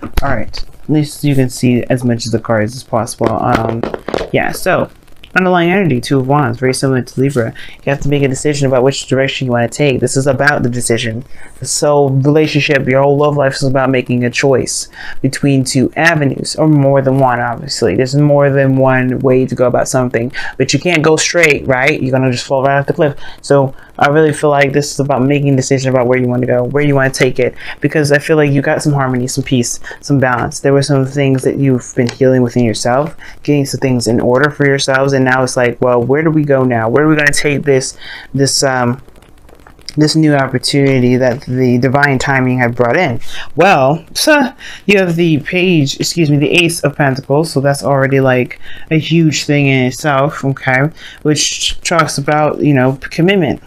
All right, at least you can see as much of the cards as possible. Yeah, so underlying energy, Two of Wands, very similar to Libra. You have to make a decision about which direction you want to take. This is about the decision. So relationship, your whole love life is about making a choice between two avenues, or more than one. Obviously there's more than one way to go about something, but you can't go straight, right? You're gonna just fall right off the cliff. So I really feel like this is about making a decision about where you want to go, where you want to take it, because I feel like you got some harmony, some peace, some balance. There were some things that you've been healing within yourself, getting some things in order for yourselves, and now it's like, well, where do we go now? Where are we going to take this new opportunity that the divine timing had brought in? Well, so you have the the Ace of Pentacles, so that's already like a huge thing in itself, okay, which talks about, you know, commitment,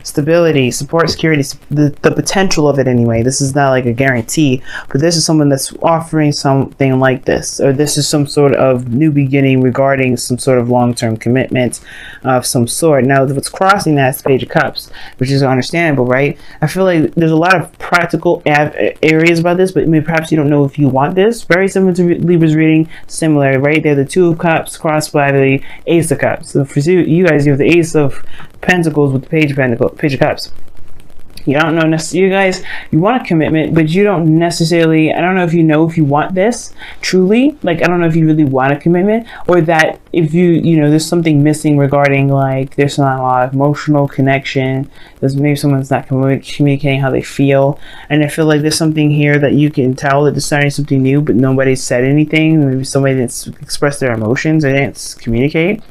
stability, support, security, the potential of it anyway. This is not like a guarantee, but this is someone that's offering something like this, or this is some sort of new beginning regarding some sort of long-term commitment of some sort. Now what's crossing that is the Page of Cups, which is understandable, right? I feel like there's a lot of practical areas about this, but maybe perhaps you don't know if you want this. Very similar to Libra's reading, similar, right? They're the Two of Cups crossed by the Ace of Cups. So for you guys, you have the Ace of Pentacles with the Page of Cups. You don't know necessarily, you guys, you want a commitment, but you don't necessarily, I don't know if you know if you want this truly, like I don't know if you really want a commitment, or that if you know there's something missing regarding, like there's not a lot of emotional connection, there's maybe someone's not communicating how they feel, and I feel like there's something here that you can tell that they're starting something new, but nobody said anything. Maybe somebody didn't express their emotions, they didn't communicate.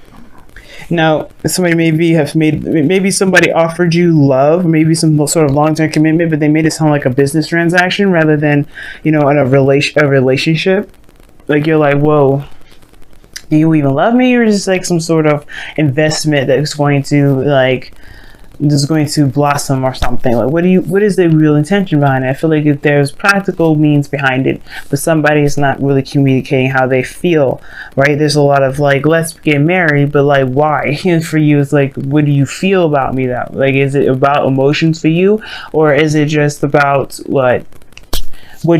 Now, somebody maybe somebody offered you love, maybe some sort of long-term commitment, but they made it sound like a business transaction rather than, you know, a relationship. Like you're like, whoa, do you even love me, or is this like some sort of investment that's going to blossom or something? Like what is the real intention behind it? I feel like if there's practical means behind it, but somebody is not really communicating how they feel, right? There's a lot of like, let's get married, but like why? And for you, it's like, what do you feel about me though? Like, is it about emotions for you, or is it just about what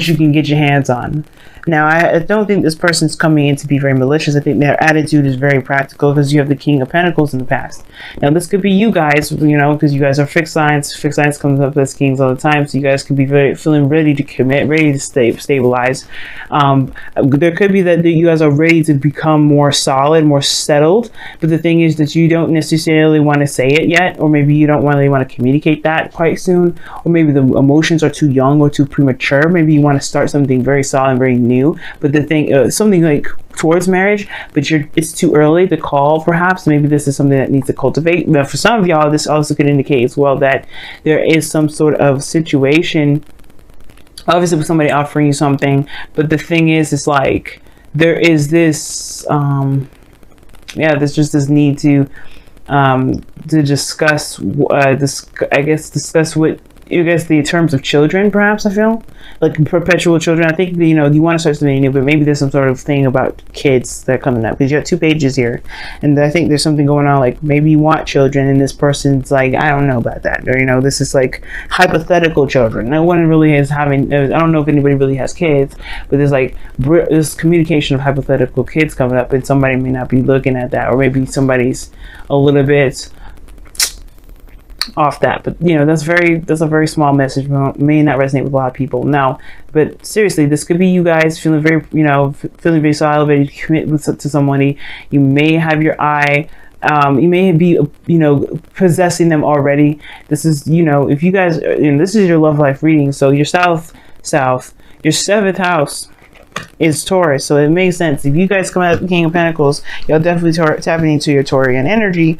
you can get your hands on? Now, I don't think this person's coming in to be very malicious. I think their attitude is very practical, because you have the King of Pentacles in the past. Now, this could be you guys, you know, because you guys are fixed signs. Fixed signs comes up as kings all the time, so you guys could be feeling ready to commit, ready to stabilize. There could be that you guys are ready to become more solid, more settled, but the thing is that you don't necessarily want to say it yet, or maybe you don't really want to communicate that quite soon, or maybe the emotions are too young or too premature. Maybe you want to start something very solid and very new, but the thing, something like towards marriage, but it's too early to call. Perhaps maybe this is something that needs to cultivate. But for some of y'all, this also could indicate as well that there is some sort of situation, obviously with somebody offering you something, but the thing is, it's like there is this there's just this need to discuss discuss what you guys, the terms of children, perhaps. I feel like perpetual children. I think, you know, you want to start something new, but maybe there's some sort of thing about kids that are coming up, because you have 2 pages here, and I think there's something going on, like maybe you want children, and this person's like, I don't know about that, or, you know, this is like hypothetical children. No one really is having, I don't know if anybody really has kids, but there's like this communication of hypothetical kids coming up, and somebody may not be looking at that, or maybe somebody's a little bit off that, but you know, that's a very small message, may not resonate with a lot of people now. But seriously, this could be you guys feeling very, you know, feeling very solid, ready to commit to somebody. You may have your eye, you may be, you know, possessing them already. This is, you know, if you guys, you know, this is your love life reading, so your south, your 7th house is Taurus, so it makes sense. If you guys come out of the King of Pentacles, you'll definitely tapping into your Taurian energy,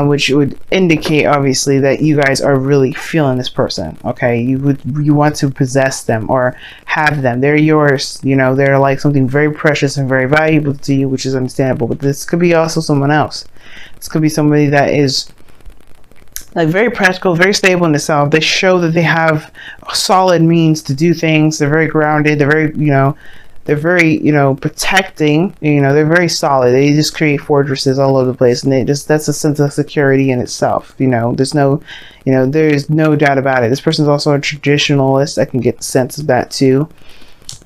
which would indicate obviously that you guys are really feeling this person. Okay, you want to possess them or have them. They're yours. You know, they're like something very precious and very valuable to you, which is understandable. But this could be also someone else. This could be somebody that is like very practical, very stable in itself. They show that they have solid means to do things. They're very grounded. They're very, you know, They're very, you know, protecting, you know, they're very solid. They just create fortresses all over the place, and that's a sense of security in itself. You know, there's no, you know, there's no doubt about it. This person's also a traditionalist. I can get the sense of that too.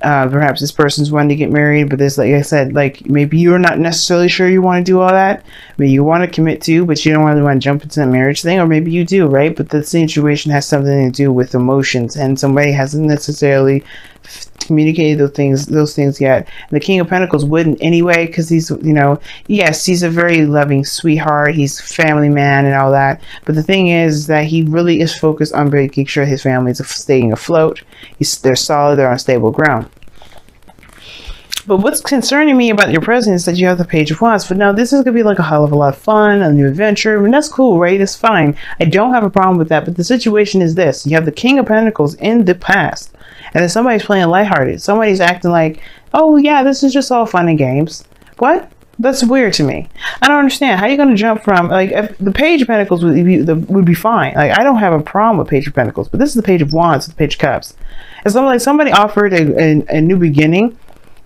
Perhaps this person's wanting to get married, but there's, like I said, like maybe you're not necessarily sure you want to do all that. Maybe you want to commit to, but you don't really want to jump into the marriage thing, or maybe you do, right? But the situation has something to do with emotions, and somebody hasn't necessarily communicated those things yet. And the King of Pentacles wouldn't anyway, because he's, you know, yes, he's a very loving sweetheart, he's a family man and all that, but the thing is that he really is focused on making sure his family is staying afloat. They're solid, they're on stable ground. But what's concerning me about your present is that you have the Page of Wands. But now this is going to be like a hell of a lot of fun, a new adventure. I mean, that's cool, right? It's fine. I don't have a problem with that. But the situation is this. You have the King of Pentacles in the past. And then somebody's playing lighthearted. Somebody's acting like, oh, yeah, this is just all fun and games. What? That's weird to me. I don't understand. How are you going to jump from, like, if the Page of Pentacles would be fine. Like, I don't have a problem with Page of Pentacles. But this is the Page of Wands, the Page of Cups. It's like somebody offered a new beginning.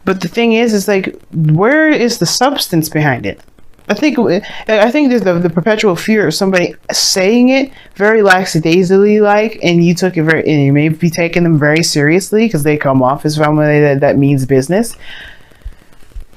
But the thing is like, where is the substance behind it? I think there's the perpetual fear of somebody saying it very lackadaisically, like, and you took it and you may be taking them very seriously because they come off as somebody that means business.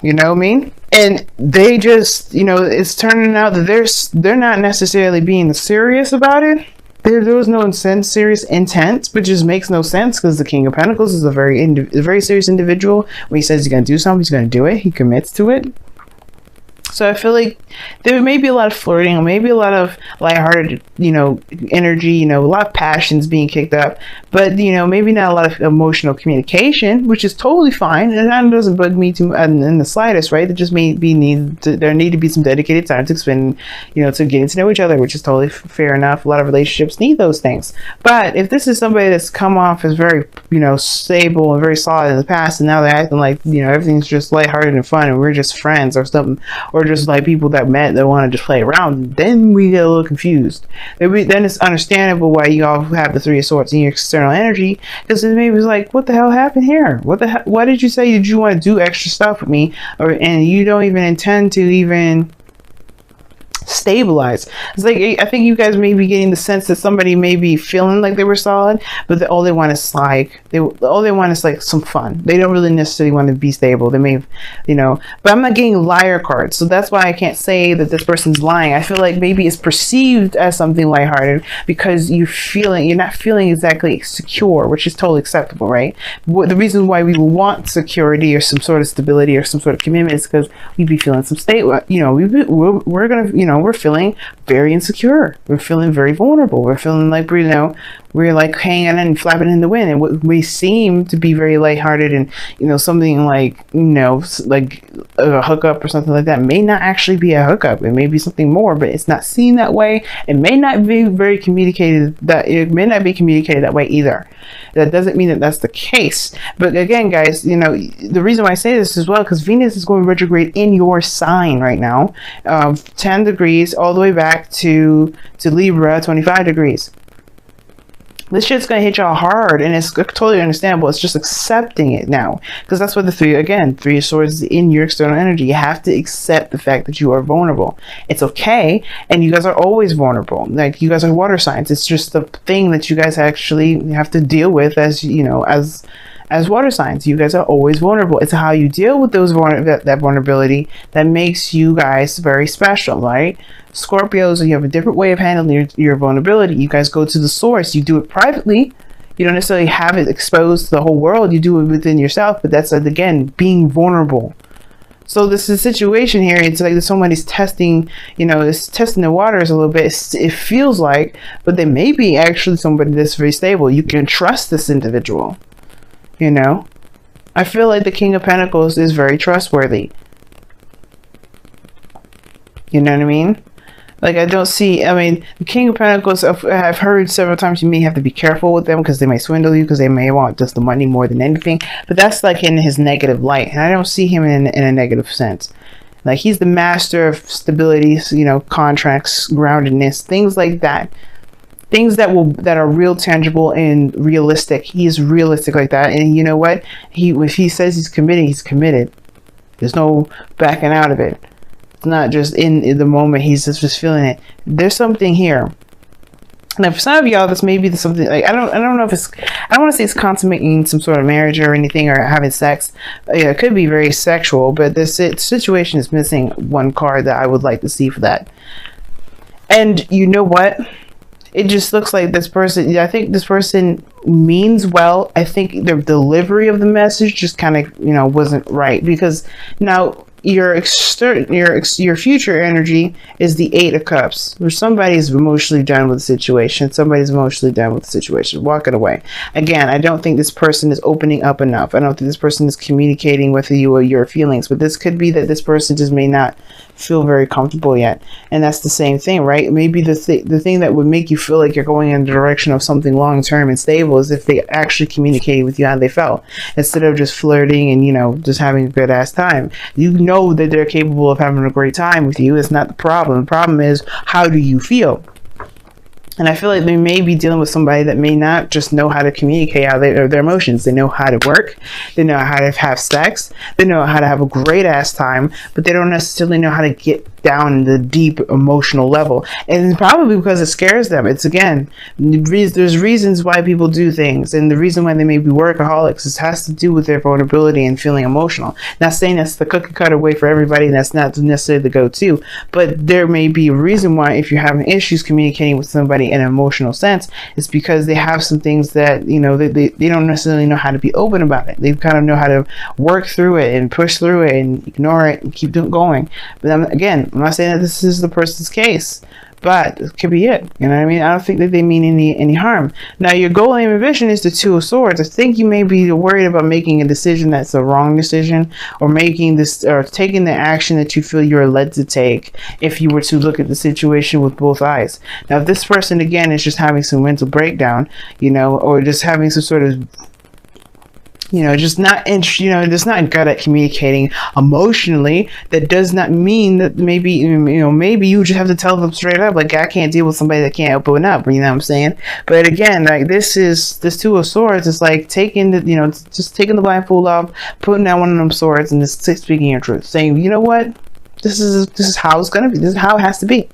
You know what I mean? And they just, you know, it's turning out that they're not necessarily being serious about it. There was no serious intent, which just makes no sense because the King of Pentacles is a very serious individual. When he says he's going to do something, he's going to do it. He commits to it. So I feel like there may be a lot of flirting, maybe a lot of lighthearted, you know, energy, you know, a lot of passions being kicked up, but, you know, maybe not a lot of emotional communication, which is totally fine. And that doesn't bug me too in the slightest, right? There just there need to be some dedicated time to spend, you know, to getting to know each other, which is totally fair enough. A lot of relationships need those things. But if this is somebody that's come off as very, you know, stable and very solid in the past, and now they're acting like, you know, everything's just lighthearted and fun and we're just friends or something, or just like people that met that want to just play around, then we get a little confused. Then it's understandable why you all have the Three of Swords in your external energy, because it maybe was like, what the hell happened here? Why did you say did you want to do extra stuff with me, and you don't even intend to even stabilize? It's like, I think you guys may be getting the sense that somebody may be feeling like they were solid, but all they want is like some fun. They don't really necessarily want to be stable. They may, you know, but I'm not getting liar cards, so that's why I can't say that this person's lying. I feel like maybe it's perceived as something lighthearted because you're not feeling exactly secure, which is totally acceptable, right? The reason why we want security or some sort of stability or some sort of commitment is because we'd be feeling some state, you know, we're gonna, you know, we're feeling very insecure. We're feeling very vulnerable. We're feeling like we're like hanging and flapping in the wind, and we seem to be very lighthearted, and, you know, something like, you know, like a hookup or something like that may not actually be a hookup. It may be something more, but it's not seen that way. It may not be communicated that way either. That doesn't mean that that's the case. But again, guys, you know, the reason why I say this as well, because Venus is going retrograde in your sign right now, 10 degrees all the way back to Libra, 25 degrees. This shit's gonna hit y'all hard, and it's totally understandable. It's just accepting it now, because that's what the Three of Swords is in your external energy. You have to accept the fact that you are vulnerable. It's okay, and you guys are always vulnerable. Like, you guys are water signs. It's just the thing that you guys actually have to deal with, as you know, as water signs. You guys are always vulnerable. It's how you deal with that vulnerability that makes you guys very special, right? Scorpios, you have a different way of handling your vulnerability. You guys go to the source. You do it privately. You don't necessarily have it exposed to the whole world. You do it within yourself, but that's, again, being vulnerable. So this is a situation here. It's like somebody's testing, you know, it's testing the waters a little bit. It feels like, but they may be actually somebody that's very stable. You can trust this individual. You know, I feel like the King of Pentacles is very trustworthy. You know what I mean? Like, I don't see, I mean, the King of Pentacles, I've heard several times you may have to be careful with them because they may swindle you, because they may want just the money more than anything. But that's like in his negative light. And I don't see him in a negative sense. Like, he's the master of stability, you know, contracts, groundedness, things like that. things that are real, tangible, and realistic. He is realistic like that. And you know what? If he says he's committed, he's committed. There's no backing out of it. It's not just in the moment. He's just feeling it. There's something here. Now, for some of y'all, this may be something like I don't know if it's, I don't want to say it's consummating some sort of marriage or anything, or having sex. Yeah, it could be very sexual, but this situation is missing one card that I would like to see for that. And you know what? It just looks like this person, I think this person means well. I think the delivery of the message just kind of, wasn't right, because now your future energy is the 8 of Cups, where somebody's emotionally done with the situation. Somebody's emotionally done with the situation, walking away. Again, I don't think this person is opening up enough. I don't think this person is communicating with you or your feelings, but this could be that this person just may not feel very comfortable yet. And that's the same thing, right? Maybe the thing that would make you feel like you're going in the direction of something long-term and stable is if they actually communicated with you how they felt, instead of just flirting and just having a good ass time. You know that they're capable of having a great time with you. It's not the problem. The problem is, how do you feel? And I feel like they may be dealing with somebody that may not just know how to communicate how their emotions. They know how to work. They know how to have sex. They know how to have a great ass time, but they don't necessarily know how to get down the deep emotional level. And it's probably because it scares them. It's, again, there's reasons why people do things, and the reason why they may be workaholics, it has to do with their vulnerability and feeling emotional. Not saying that's the cookie cutter way for everybody, and that's not necessarily the go-to, but there may be a reason why, if you're having issues communicating with somebody in an emotional sense, it's because they have some things that they don't necessarily know how to be open about it. They kind of know how to work through it and push through it and ignore it and keep going. But I'm not saying that this is the person's case, but it could be it. You know what I mean? I don't think that they mean any harm. Now, your goal, aim, and vision is the 2 of Swords. I think you may be worried about making a decision that's a wrong decision, or taking the action that you feel you're led to take if you were to look at the situation with both eyes. Now, if this person, again, is just having some mental breakdown, or just having some sort of just not good at communicating emotionally, that does not mean that maybe you just have to tell them straight up, like, I can't deal with somebody that can't open up, you know what I'm saying? But again, like, this 2 of Swords is like taking just taking the blindfold off, putting down one of them swords, and just speaking your truth, saying, you know what, this is how it's gonna be, this is how it has to be.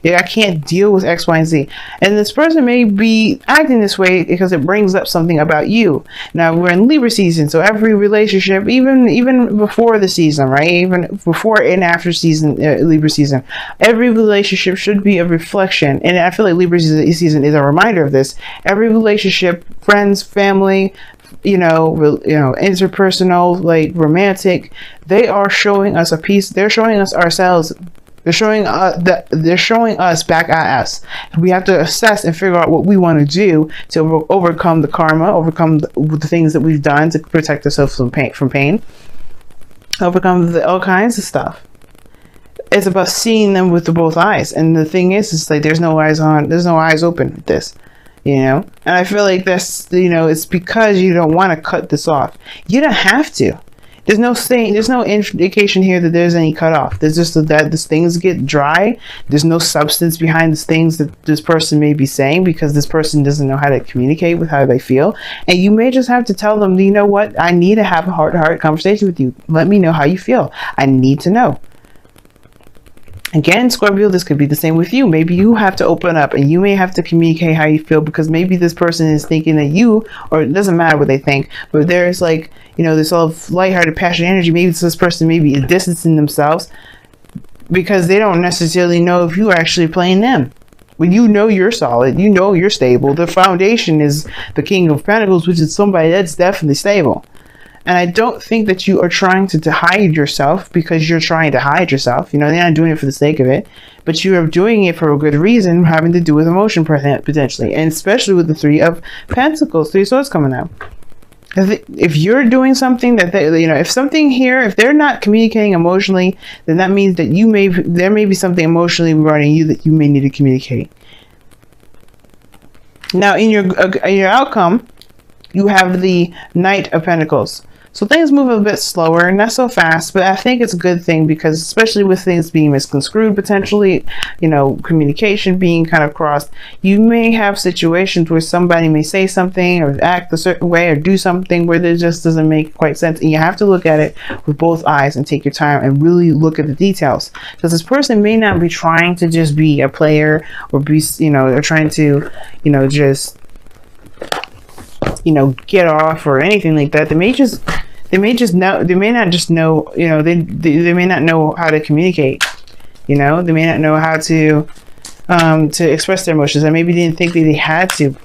I can't deal with X, Y, and Z. And this person may be acting this way because it brings up something about you. Now, we're in Libra season, so every relationship, even before the season, right? Even before and after season, Libra season, every relationship should be a reflection. And I feel like Libra season is a reminder of this. Every relationship, friends, family, interpersonal, like romantic, they are showing us a piece. They're showing us ourselves. They're showing us back at us. We have to assess and figure out what we want to do to overcome the karma, overcome the things that we've done to protect ourselves from pain, overcome all kinds of stuff. It's about seeing them with both eyes. And the thing is, it's like there's no eyes open with this. And I feel like that's, it's because you don't want to cut this off. You don't have to. There's no indication here that there's any cutoff. There's just that these things get dry. There's no substance behind these things that this person may be saying, because this person doesn't know how to communicate with how they feel. And you may just have to tell them, you know what? I need to have a heart-to-heart conversation with you. Let me know how you feel. I need to know. Again, Scorpio, this could be the same with you. Maybe you have to open up and you may have to communicate how you feel, because maybe this person is thinking that or it doesn't matter what they think, but there's like, this all lighthearted, passionate energy. Maybe this person may be distancing themselves because they don't necessarily know if you are actually playing them. When you're solid, you're stable. The foundation is the King of Pentacles, which is somebody that's definitely stable. And I don't think that you are trying to hide yourself because you're trying to hide yourself. They're not doing it for the sake of it, but you are doing it for a good reason, having to do with emotion potentially, and especially with the 3 of Pentacles, 3 of Swords coming out. If you're doing something that if they're not communicating emotionally, then that means that there may be something emotionally regarding you that you may need to communicate. Now, in your outcome, you have the Knight of Pentacles. So things move a bit slower, not so fast, but I think it's a good thing because especially with things being misconstrued potentially, you know, communication being kind of crossed, you may have situations where somebody may say something or act a certain way or do something where it just doesn't make quite sense. And you have to look at it with both eyes and take your time and really look at the details. Because this person may not be trying to just be a player or be, you know, they're trying to, you know, just, you know, get off or anything like that. They may not just know, you know, they may not know how to communicate, you know, they may not know how to express their emotions, and maybe didn't think that they had to.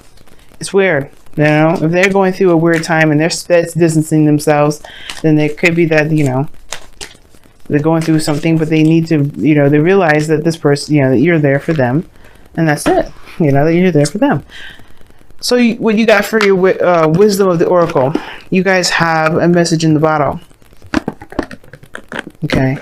It's weird, you know, if they're going through a weird time and they're distancing themselves, then it could be that, you know, they're going through something, but they need to, you know, they realize that this person, you know, that you're there for them, and that's it, you know, that you're there for them. So what you got for your wisdom of the oracle? You guys have a message in the bottle. Okay.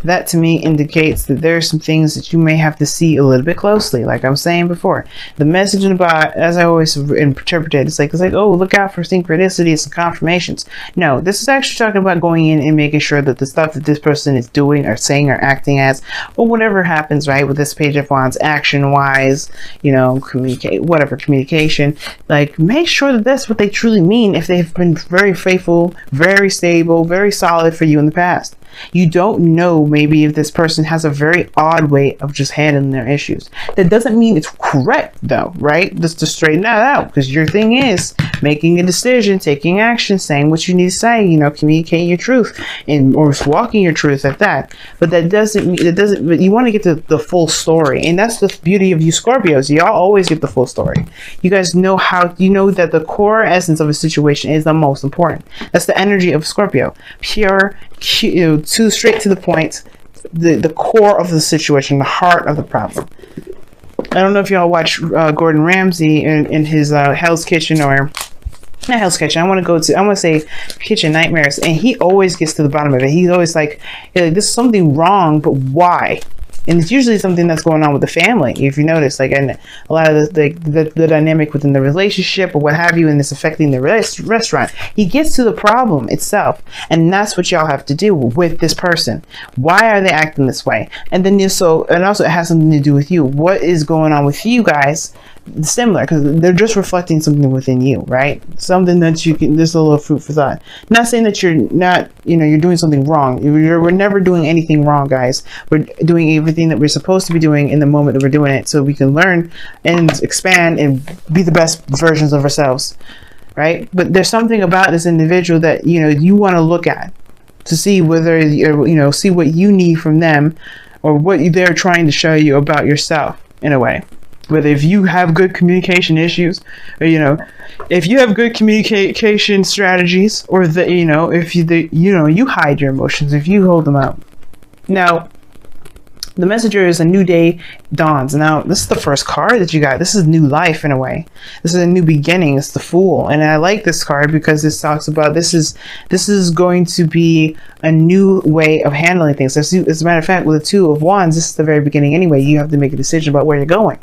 That to me indicates that there are some things that you may have to see a little bit closely. Like I'm saying before, the message in the bottle, as I always interpret it, it's like, oh, look out for synchronicities and confirmations. No, this is actually talking about going in and making sure that the stuff that this person is doing or saying or acting as, or whatever happens, right, with this Page of Wands, action-wise, you know, communication, like make sure that that's what they truly mean if they've been very faithful, very stable, very solid for you in the past. You don't know maybe if this person has a very odd way of just handling their issues. That doesn't mean it's correct though, right? Just to straighten that out, because your thing is making a decision, taking action, saying what you need to say, you know, communicating your truth and or walking your truth at that. But that doesn't but you want to get the full story, and that's the beauty of you Scorpios. Y'all always get the full story. You guys know how, you know that the core essence of a situation is the most important. That's the energy of Scorpio. Pure, too straight to the point, the core of the situation, the heart of the problem. I don't know if y'all watch Gordon Ramsay in his Hell's Kitchen, or not Hell's Kitchen. I want to say Kitchen Nightmares, and he always gets to the bottom of it. He's always like, this is something wrong, but why? And it's usually something that's going on with the family, if you notice, like, and a lot of the dynamic within the relationship or what have you, and it's affecting the restaurant. He gets to the problem itself, and that's what y'all have to do with this person. Why are they acting this way? And then also it has something to do with you. What is going on with you guys? Similar, because they're just reflecting something within you, right? Something that you can, there's a little food for thought. Not saying that you're not, you know, you're doing something wrong. We're never doing anything wrong, guys. We're doing everything that we're supposed to be doing in the moment that we're doing it, so we can learn and expand and be the best versions of ourselves, right? But there's something about this individual that, you know, you want to look at to see whether you're, you know, see what you need from them or what they're trying to show you about yourself in a way. Whether if you have good communication issues, or, you know, if you have good communication strategies, or that, you know, if you hide your emotions, if you hold them out. Now, the messenger is a new day dawns. Now, this is the first card that you got. This is new life in a way. This is a new beginning. It's the Fool, and I like this card because this talks about this is going to be a new way of handling things. As a matter of fact, with the Two of Wands, this is the very beginning anyway. You have to make a decision about where you're going.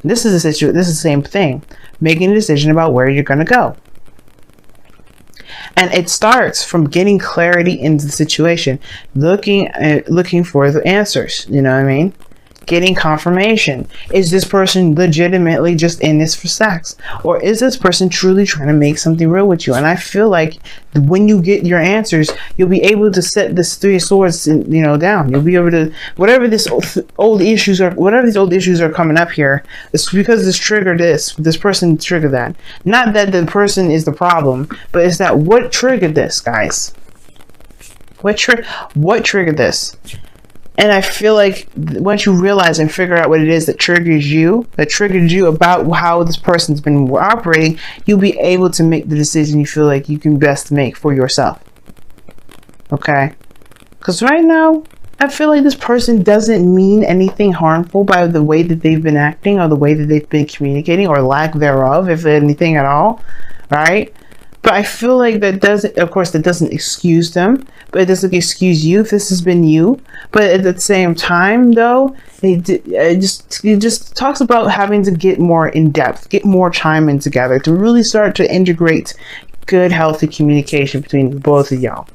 This is the same thing, making a decision about where you're going to go. And it starts from getting clarity into the situation, looking for the answers, you know what I mean? Getting confirmation. Is this person legitimately just in this for sex? Or is this person truly trying to make something real with you? And I feel like when you get your answers, you'll be able to set this Three of Swords, you know, down. You'll be able to, whatever these old issues are coming up here, it's because this person triggered that. Not that the person is the problem, but it's that what triggered this, guys? What triggered this? And I feel like once you realize and figure out what it is that triggered you about how this person's been operating, you'll be able to make the decision you feel like you can best make for yourself. Okay? Because right now, I feel like this person doesn't mean anything harmful by the way that they've been acting or the way that they've been communicating or lack thereof, if anything at all. Right? But I feel like that doesn't excuse them, but it doesn't excuse you if this has been you. But at the same time, though, it just talks about having to get more in depth, get more time in together to really start to integrate good, healthy communication between both of y'all.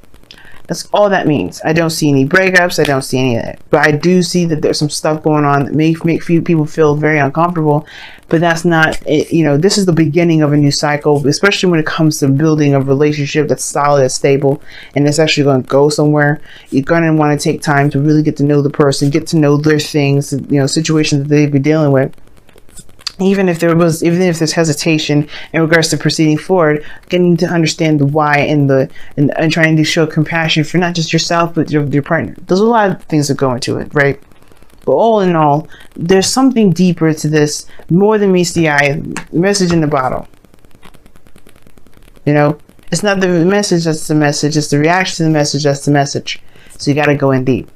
That's all that means. I don't see any breakups. I don't see any of that. But I do see that there's some stuff going on that make few people feel very uncomfortable. But that's not, you know, this is the beginning of a new cycle, especially when it comes to building a relationship that's solid, that's stable, and it's actually going to go somewhere. You're going to want to take time to really get to know the person, get to know their things, you know, situations that they've been dealing with. Even if there's hesitation in regards to proceeding forward, getting to understand the why and trying to show compassion for not just yourself but your partner. There's a lot of things that go into it, right? But all in all, there's something deeper to this, more than meets the eye. Message in the bottle. You know, it's not the message that's the message; it's the reaction to the message that's the message. So you got to go in deep.